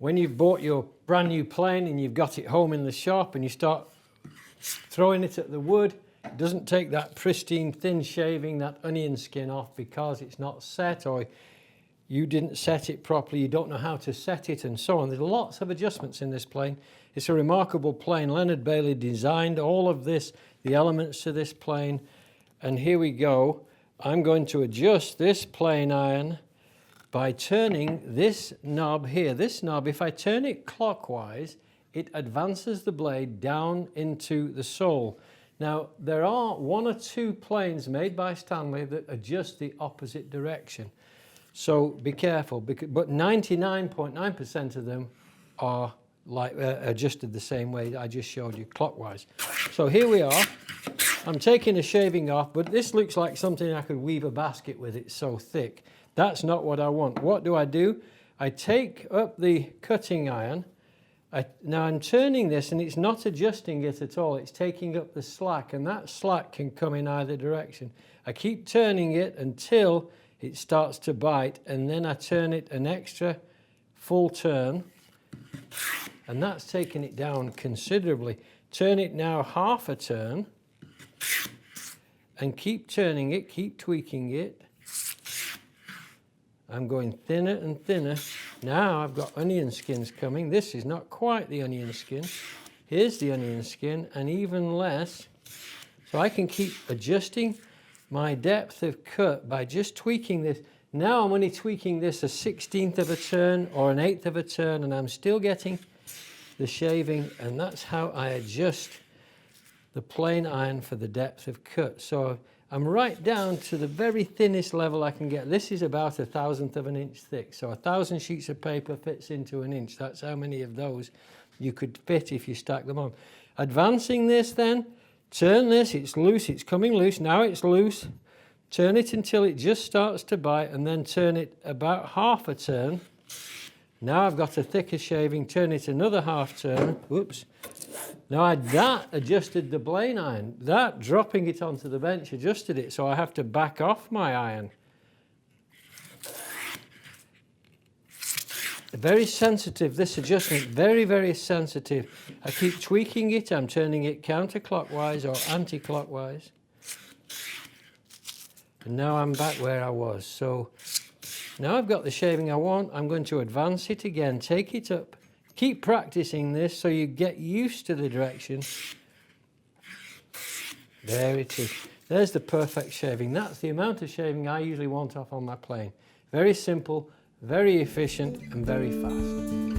when you've bought your brand new plane and you've got it home in the shop and you start throwing it at the wood, it doesn't take that pristine thin shaving, that onion skin off, because it's not set, or you didn't set it properly, you don't know how to set it, and so on. There's lots of adjustments in this plane. It's a remarkable plane. Leonard Bailey designed all of this, the elements to this plane, and here we go. I'm going to adjust this plane iron by turning this knob here. This knob, if I turn it clockwise, it advances the blade down into the sole. Now, there are 1 or 2 planes made by Stanley that adjust the opposite direction. So be careful, but 99.9% of them are like adjusted the same way I just showed you, clockwise. So here we are. I'm taking the shaving off, but this looks like something I could weave a basket with. It's so thick. That's not what I want. What do? I take up the cutting iron. Now I'm turning this, and it's not adjusting it at all. It's taking up the slack, and that slack can come in either direction. I keep turning it until it starts to bite, and then I turn it an extra full turn, and that's taking it down considerably. Turn it now half a turn, and keep turning it, keep tweaking it. I'm going thinner and thinner. Now I've got onion skins coming. This is not quite the onion skin. Here's the onion skin, and even less. So I can keep adjusting my depth of cut by just tweaking this. Now I'm only tweaking this a 1/16 of a turn or an 1/8 of a turn, and I'm still getting the shaving, and that's how I adjust the plane iron for the depth of cut. So I'm right down to the very thinnest level I can get. This is about 1/1000th of an inch thick. So 1,000 sheets of paper fits into an inch. That's how many of those you could fit if you stack them on. Advancing this then, turn this, it's loose, it's coming loose. Now it's loose. Turn it until it just starts to bite, and then turn it about half a turn. Now I've got a thicker shaving, turn it another half turn. Whoops. Now that adjusted the plane iron. That, dropping it onto the bench, adjusted it, so I have to back off my iron. Very sensitive, this adjustment, very, very sensitive. I keep tweaking it, I'm turning it counterclockwise or anti-clockwise. And now I'm back where I was. So now I've got the shaving I want. I'm going to advance it again, take it up. Keep practicing this so you get used to the direction. There it is. There's the perfect shaving. That's the amount of shaving I usually want off on my plane. Very simple, very efficient, and very fast.